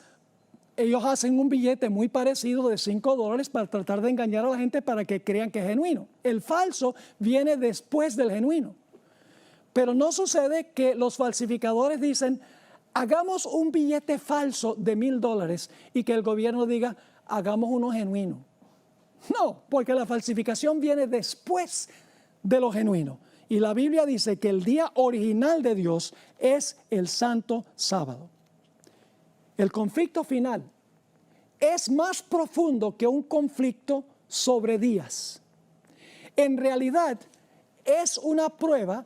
ellos hacen un billete muy parecido de $5 para tratar de engañar a la gente para que crean que es genuino. El falso viene después del genuino. Pero no sucede que los falsificadores dicen, hagamos un billete falso de $1,000 y que el gobierno diga, hagamos uno genuino. No, porque la falsificación viene después de lo genuino. Y la Biblia dice que el día original de Dios es el santo sábado. El conflicto final es más profundo que un conflicto sobre días. En realidad, es una prueba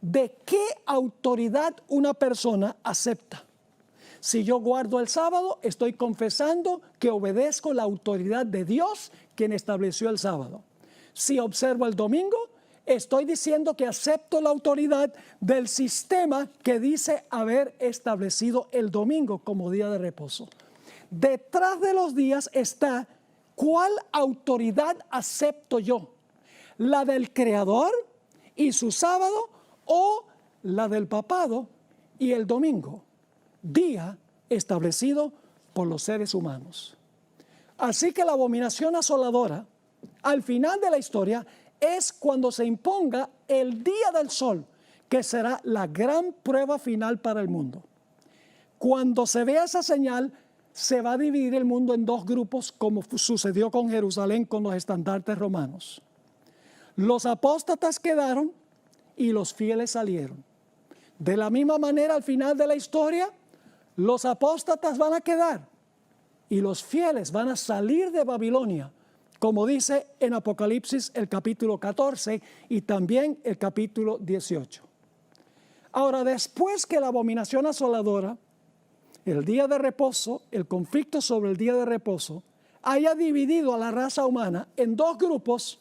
de qué autoridad una persona acepta. Si yo guardo el sábado, estoy confesando que obedezco la autoridad de Dios, quien estableció el sábado. Si observo el domingo, estoy diciendo que acepto la autoridad del sistema que dice haber establecido el domingo como día de reposo. Detrás de los días está, ¿cuál autoridad acepto yo? ¿La del Creador y su sábado o la del papado y el domingo? Día establecido por los seres humanos. Así que la abominación asoladora, al final de la historia, es cuando se imponga el día del sol, que será la gran prueba final para el mundo. Cuando se vea esa señal, se va a dividir el mundo en dos grupos, como sucedió con Jerusalén con los estandartes romanos. Los apóstatas quedaron y los fieles salieron. De la misma manera, al final de la historia, los apóstatas van a quedar y los fieles van a salir de Babilonia, como dice en Apocalipsis el capítulo 14 y también el capítulo 18. Ahora, después que la abominación asoladora, el día de reposo, el conflicto sobre el día de reposo, haya dividido a la raza humana en dos grupos,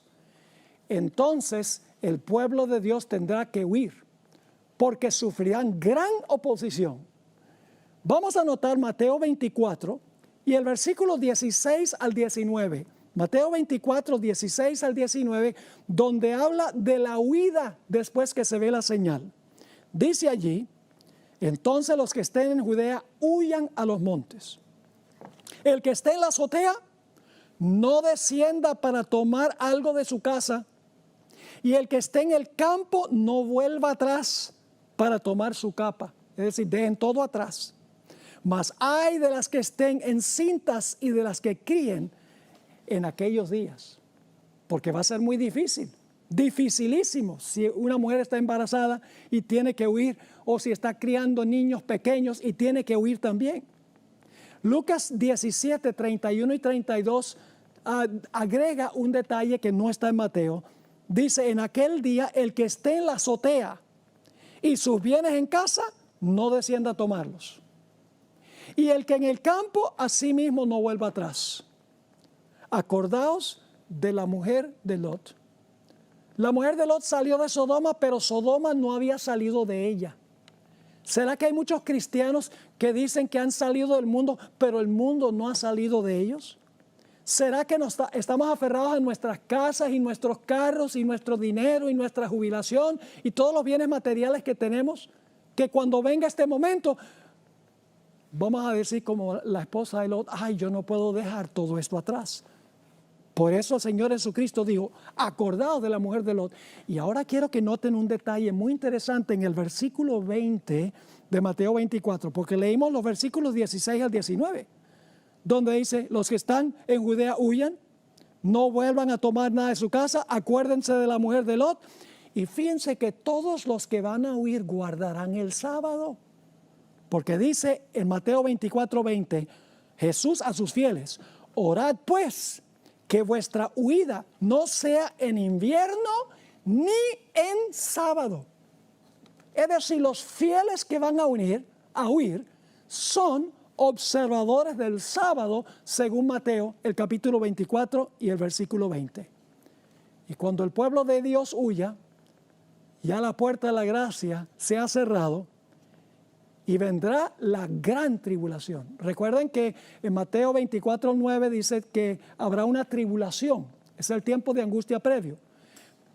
entonces el pueblo de Dios tendrá que huir, porque sufrirán gran oposición. Vamos a notar Mateo 24 y el versículo 16 al 19. Mateo 24, 16 al 19, donde habla de la huida después que se ve la señal. Dice allí, entonces los que estén en Judea huyan a los montes. El que esté en la azotea no descienda para tomar algo de su casa, y el que esté en el campo no vuelva atrás para tomar su capa. Es decir, dejen todo atrás. Mas ay de las que estén encintas y de las que críen en aquellos días, porque va a ser muy difícil, dificilísimo, si una mujer está embarazada y tiene que huir, o si está criando niños pequeños y tiene que huir también. Lucas 17, 31 y 32 agrega un detalle que no está en Mateo. Dice, en aquel día el que esté en la azotea y sus bienes en casa, no descienda a tomarlos. Y el que en el campo, asimismo no vuelva atrás. Acordaos de la mujer de Lot. La mujer de Lot salió de Sodoma, pero Sodoma no había salido de ella. ¿Será que hay muchos cristianos que dicen que han salido del mundo, pero el mundo no ha salido de ellos? ¿Será que estamos aferrados a nuestras casas y nuestros carros y nuestro dinero y nuestra jubilación y todos los bienes materiales que tenemos? Que cuando venga este momento, vamos a decir como la esposa de Lot, ay, yo no puedo dejar todo esto atrás. Por eso el Señor Jesucristo dijo, acordaos de la mujer de Lot. Y ahora quiero que noten un detalle muy interesante en el versículo 20 de Mateo 24, porque leímos los versículos 16 al 19, donde dice, los que están en Judea huyan, no vuelvan a tomar nada de su casa, acuérdense de la mujer de Lot. Y fíjense que todos los que van a huir guardarán el sábado. Porque dice en Mateo 24, 20, Jesús a sus fieles, orad pues, que vuestra huida no sea en invierno ni en sábado. Es decir, los fieles que van a huir son observadores del sábado, según Mateo, el capítulo 24 y el versículo 20. Y cuando el pueblo de Dios huya, ya la puerta de la gracia se ha cerrado, y vendrá la gran tribulación. Recuerden que en Mateo 24:9 dice que habrá una tribulación. Es el tiempo de angustia previo.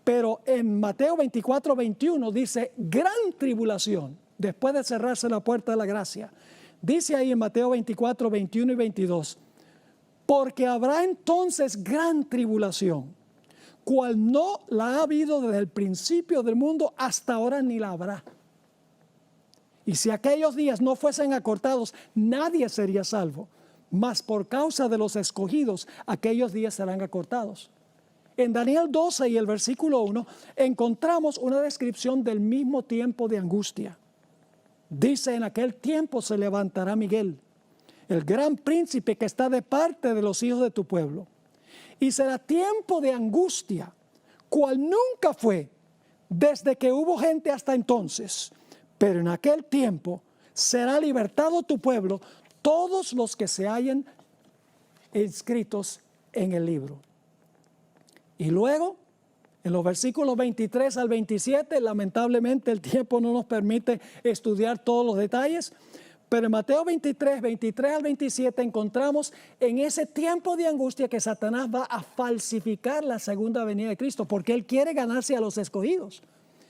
Pero en Mateo 24:21 dice gran tribulación, después de cerrarse la puerta de la gracia. Dice ahí en Mateo 24:21 y 22, porque habrá entonces gran tribulación, cual no la ha habido desde el principio del mundo hasta ahora ni la habrá. Y si aquellos días no fuesen acortados, nadie sería salvo. Mas por causa de los escogidos, aquellos días serán acortados. En Daniel 12 y el versículo 1 encontramos una descripción del mismo tiempo de angustia. Dice, en aquel tiempo se levantará Miguel, el gran príncipe que está de parte de los hijos de tu pueblo. Y será tiempo de angustia, cual nunca fue desde que hubo gente hasta entonces. Pero en aquel tiempo será libertado tu pueblo, todos los que se hallen inscritos en el libro. Y luego, en los versículos 23 al 27, lamentablemente el tiempo no nos permite estudiar todos los detalles, pero en Mateo 23 al 27 encontramos en ese tiempo de angustia que Satanás va a falsificar la segunda venida de Cristo, porque él quiere ganarse a los escogidos.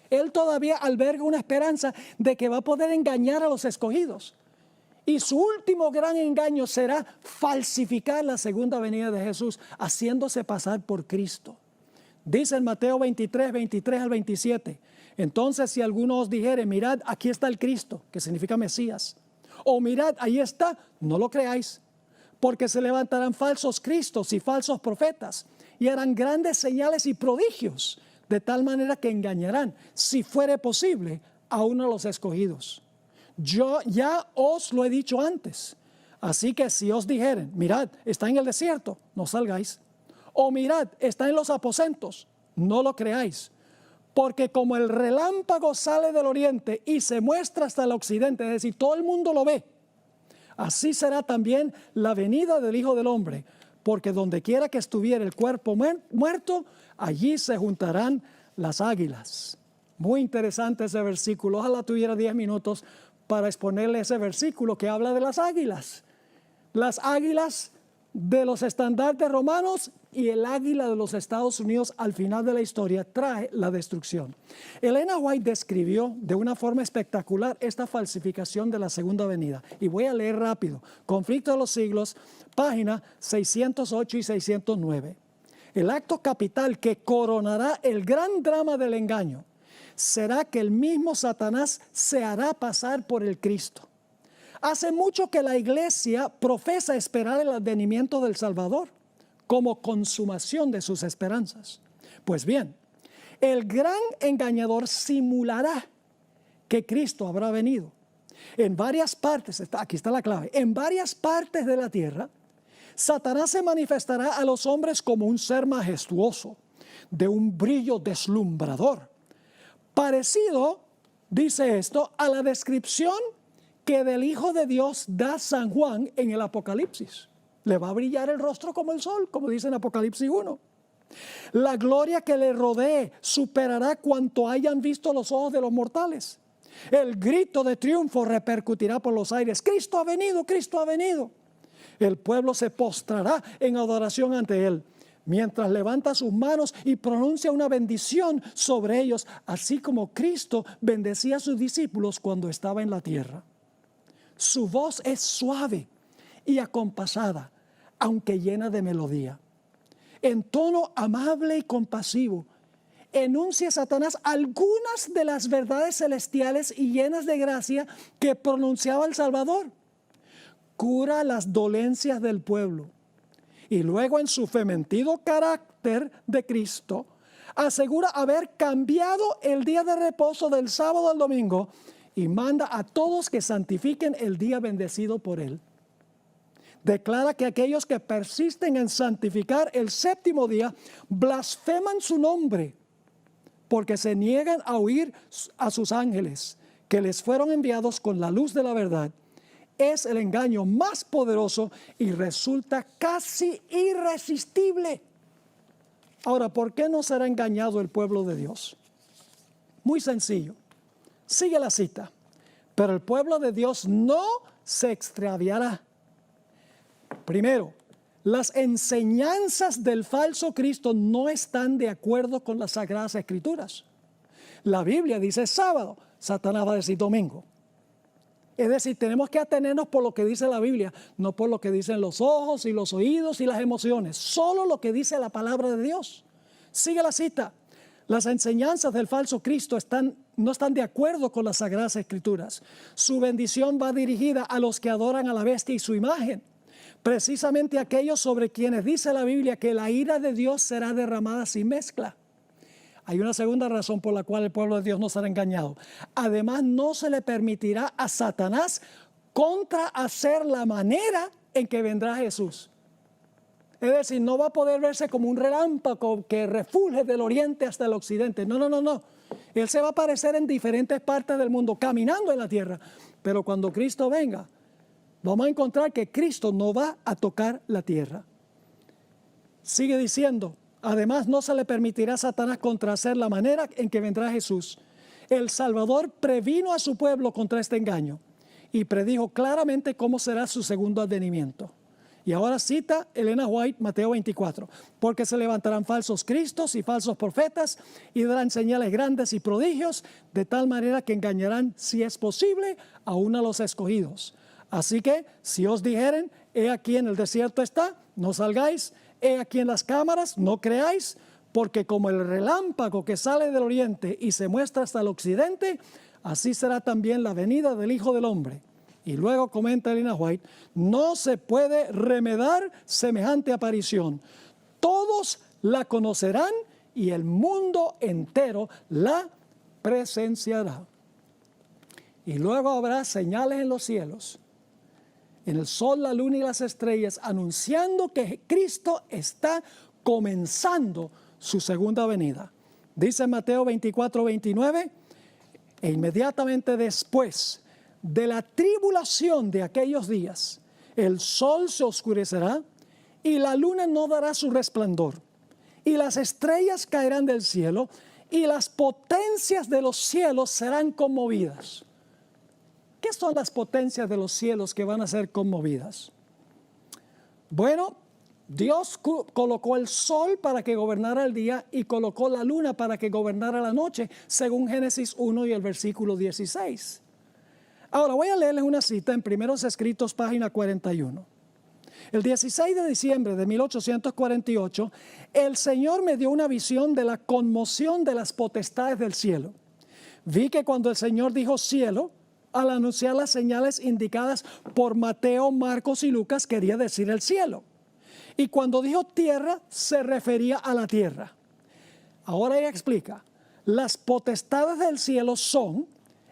Él todavía alberga una esperanza de que va a poder engañar a los escogidos. Y su último gran engaño será falsificar la segunda venida de Jesús, haciéndose pasar por Cristo. Dice en Mateo 23 al 27, entonces si alguno os dijere, mirad, aquí está el Cristo, que significa Mesías, o mirad, ahí está, no lo creáis, porque se levantarán falsos cristos y falsos profetas, y harán grandes señales y prodigios, de tal manera que engañarán, si fuere posible, a uno de los escogidos. Yo ya os lo he dicho antes. Así que si os dijeren, mirad, está en el desierto, no salgáis. O mirad, está en los aposentos, no lo creáis. Porque como el relámpago sale del oriente y se muestra hasta el occidente, es decir, todo el mundo lo ve, así será también la venida del Hijo del Hombre. Porque donde quiera que estuviera el cuerpo muerto, allí se juntarán las águilas. Muy interesante ese versículo. Ojalá tuviera 10 minutos para exponerle ese versículo que habla de las águilas. Las águilas de los estandartes romanos y el águila de los Estados Unidos al final de la historia trae la destrucción. Elena White describió de una forma espectacular esta falsificación de la segunda venida. Y voy a leer rápido. Conflicto de los siglos, página 608 y 609. El acto capital que coronará el gran drama del engaño será que el mismo Satanás se hará pasar por el Cristo. Hace mucho que la iglesia profesa esperar el advenimiento del Salvador como consumación de sus esperanzas. Pues bien, el gran engañador simulará que Cristo habrá venido. En varias partes, aquí está la clave, en varias partes de la tierra, Satanás se manifestará a los hombres como un ser majestuoso, de un brillo deslumbrador, parecido, dice esto, a la descripción que del Hijo de Dios da San Juan en el Apocalipsis. Le va a brillar el rostro como el sol, como dice en Apocalipsis 1. La gloria que le rodee superará cuanto hayan visto los ojos de los mortales. El grito de triunfo repercutirá por los aires. Cristo ha venido, Cristo ha venido. El pueblo se postrará en adoración ante él, mientras levanta sus manos y pronuncia una bendición sobre ellos, así como Cristo bendecía a sus discípulos cuando estaba en la tierra. Su voz es suave y acompasada, aunque llena de melodía. En tono amable y compasivo, enuncia Satanás algunas de las verdades celestiales y llenas de gracia que pronunciaba el Salvador. Cura las dolencias del pueblo. Y luego en su fementido carácter de Cristo, asegura haber cambiado el día de reposo del sábado al domingo y manda a todos que santifiquen el día bendecido por él. Declara que aquellos que persisten en santificar el séptimo día blasfeman su nombre, porque se niegan a oír a sus ángeles, que les fueron enviados con la luz de la verdad. Es el engaño más poderoso y resulta casi irresistible. Ahora, ¿por qué no será engañado el pueblo de Dios? Muy sencillo. Sigue la cita. Pero el pueblo de Dios no se extraviará. Primero, las enseñanzas del falso Cristo no están de acuerdo con las Sagradas Escrituras. La Biblia dice sábado, Satanás va a decir domingo. Es decir, tenemos que atenernos por lo que dice la Biblia, no por lo que dicen los ojos y los oídos y las emociones, solo lo que dice la palabra de Dios. Sigue la cita. Las enseñanzas del falso Cristo no están de acuerdo con las Sagradas Escrituras. Su bendición va dirigida a los que adoran a la bestia y su imagen. Precisamente aquellos sobre quienes dice la Biblia que la ira de Dios será derramada sin mezcla. Hay una segunda razón por la cual el pueblo de Dios no será engañado. Además, no se le permitirá a Satanás contrahacer la manera en que vendrá Jesús. Es decir, no va a poder verse como un relámpago que refulge del oriente hasta el occidente. No. Él se va a aparecer en diferentes partes del mundo, caminando en la tierra. Pero cuando Cristo venga, vamos a encontrar que Cristo no va a tocar la tierra. Sigue diciendo, además no se le permitirá a Satanás contrahacer la manera en que vendrá Jesús. El Salvador previno a su pueblo contra este engaño y predijo claramente cómo será su segundo advenimiento. Y ahora cita Elena White, Mateo 24, porque se levantarán falsos cristos y falsos profetas y darán señales grandes y prodigios, de tal manera que engañarán, si es posible, aún a los escogidos. Así que, si os dijeren, he aquí en el desierto está, no salgáis, he aquí en las cámaras, no creáis, porque como el relámpago que sale del oriente y se muestra hasta el occidente, así será también la venida del Hijo del Hombre. Y luego comenta Elena White, no se puede remedar semejante aparición. Todos la conocerán y el mundo entero la presenciará. Y luego habrá señales en los cielos, en el sol, la luna y las estrellas, anunciando que Cristo está comenzando su segunda venida. Dice Mateo 24, 29, e inmediatamente después de la tribulación de aquellos días, el sol se oscurecerá y la luna no dará su resplandor, y las estrellas caerán del cielo y las potencias de los cielos serán conmovidas. ¿Qué son las potencias de los cielos que van a ser conmovidas? Bueno, Dios colocó el sol para que gobernara el día y colocó la luna para que gobernara la noche, según Génesis 1 y el versículo 16. Ahora voy a leerles una cita en Primeros Escritos, página 41. El 16 de diciembre de 1848, el Señor me dio una visión de la conmoción de las potestades del cielo. Vi que cuando el Señor dijo cielo, al anunciar las señales indicadas por Mateo, Marcos y Lucas, quería decir el cielo. Y cuando dijo tierra, se refería a la tierra. Ahora ella explica, las potestades del cielo son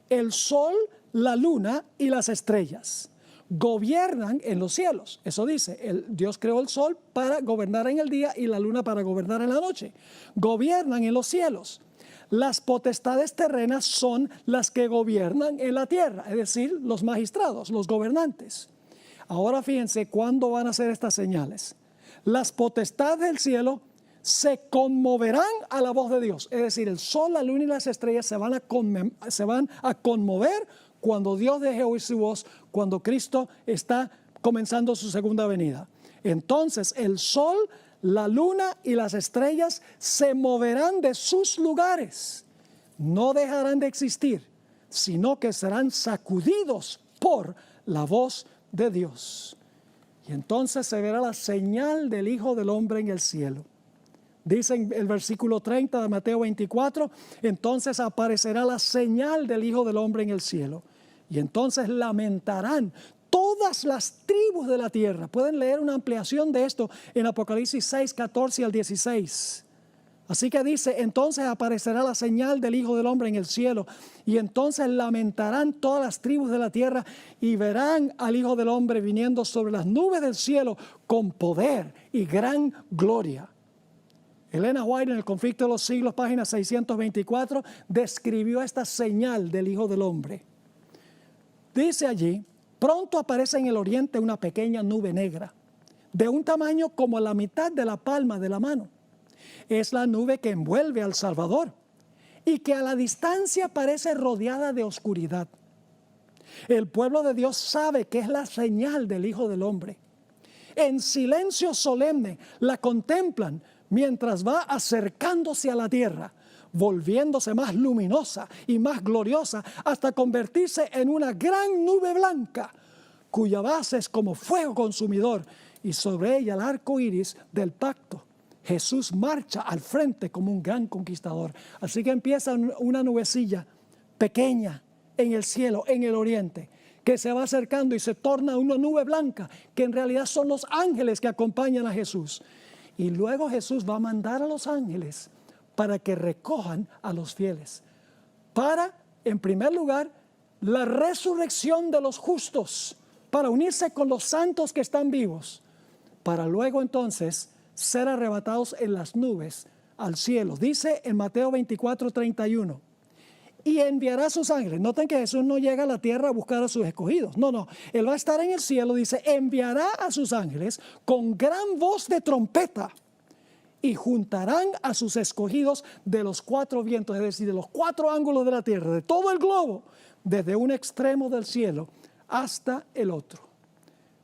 el sol, la luna y las estrellas. Gobiernan en los cielos. Eso dice, Dios creó el sol para gobernar en el día y la luna para gobernar en la noche. Gobiernan en los cielos. Las potestades terrenas son las que gobiernan en la tierra, es decir, los magistrados, los gobernantes. Ahora fíjense cuándo van a ser estas señales. Las potestades del cielo se conmoverán a la voz de Dios. Es decir, el sol, la luna y las estrellas se van a conmover cuando Dios deje oír su voz, cuando Cristo está comenzando su segunda venida. Entonces el sol, la luna y las estrellas se moverán de sus lugares. No dejarán de existir, sino que serán sacudidos por la voz de Dios. Y entonces se verá la señal del Hijo del Hombre en el cielo. Dice en el versículo 30 de Mateo 24, entonces aparecerá la señal del Hijo del Hombre en el cielo. Y entonces lamentarán todas las tribus de la tierra. Pueden leer una ampliación de esto en Apocalipsis 6, 14 al 16. Así que dice, entonces aparecerá la señal del Hijo del Hombre en el cielo. Y entonces lamentarán todas las tribus de la tierra y verán al Hijo del Hombre viniendo sobre las nubes del cielo con poder y gran gloria. Elena White en El Conflicto de los Siglos, página 624, describió esta señal del Hijo del Hombre. Dice allí, pronto aparece en el oriente una pequeña nube negra, de un tamaño como la mitad de la palma de la mano. Es la nube que envuelve al Salvador y que a la distancia parece rodeada de oscuridad. El pueblo de Dios sabe que es la señal del Hijo del Hombre. En silencio solemne la contemplan mientras va acercándose a la tierra, volviéndose más luminosa y más gloriosa hasta convertirse en una gran nube blanca, cuya base es como fuego consumidor y sobre ella el arco iris del pacto. Jesús marcha al frente como un gran conquistador. Así que empieza una nubecilla pequeña en el cielo, en el oriente, que se va acercando y se torna una nube blanca, que en realidad son los ángeles que acompañan a Jesús. Y luego Jesús va a mandar a los ángeles para que recojan a los fieles. Para, en primer lugar, la resurrección de los justos, para unirse con los santos que están vivos, para luego entonces ser arrebatados en las nubes al cielo. Dice en Mateo 24:31, y enviará a sus ángeles. Noten que Jesús no llega a la tierra a buscar a sus escogidos. No. Él va a estar en el cielo, dice, enviará a sus ángeles con gran voz de trompeta y juntarán a sus escogidos de los cuatro vientos, es decir, de los cuatro ángulos de la tierra, de todo el globo, desde un extremo del cielo hasta el otro.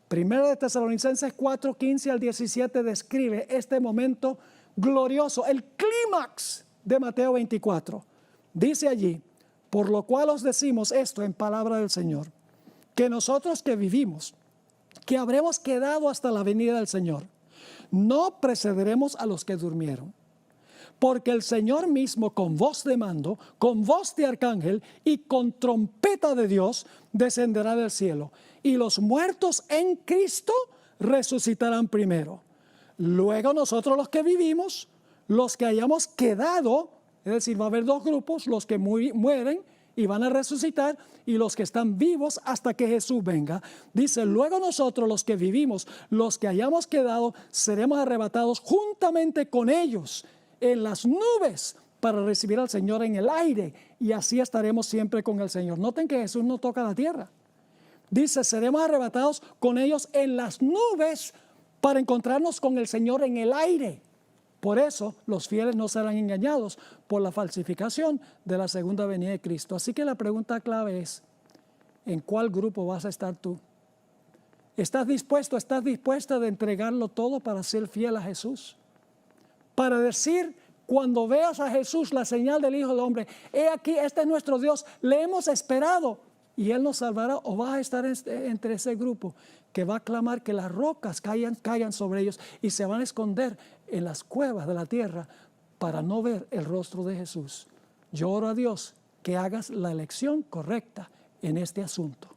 Primera de Tesalonicenses 4:15 al 17 describe este momento glorioso, el clímax de Mateo 24. Dice allí, por lo cual os decimos esto en palabra del Señor, que nosotros que vivimos, que habremos quedado hasta la venida del Señor, no precederemos a los que durmieron. Porque el Señor mismo con voz de mando, con voz de arcángel y con trompeta de Dios descenderá del cielo. Y los muertos en Cristo resucitarán primero. Luego nosotros los que vivimos, los que hayamos quedado, es decir, va a haber dos grupos, los que mueren y van a resucitar y los que están vivos hasta que Jesús venga. Dice, luego nosotros los que vivimos, los que hayamos quedado, seremos arrebatados juntamente con ellos en las nubes para recibir al Señor en el aire y así estaremos siempre con el Señor. Noten que Jesús no toca la tierra. Dice, seremos arrebatados con ellos en las nubes para encontrarnos con el Señor en el aire. Por eso los fieles no serán engañados por la falsificación de la segunda venida de Cristo. Así que la pregunta clave es, ¿en cuál grupo vas a estar tú? ¿Estás dispuesto, estás dispuesta de entregarlo todo para ser fiel a Jesús? Para decir, cuando veas a Jesús, la señal del Hijo del Hombre, he aquí, este es nuestro Dios, le hemos esperado y Él nos salvará. O vas a estar entre ese grupo que va a clamar que las rocas caigan sobre ellos y se van a esconder en las cuevas de la tierra para no ver el rostro de Jesús. Yo oro a Dios que hagas la elección correcta en este asunto.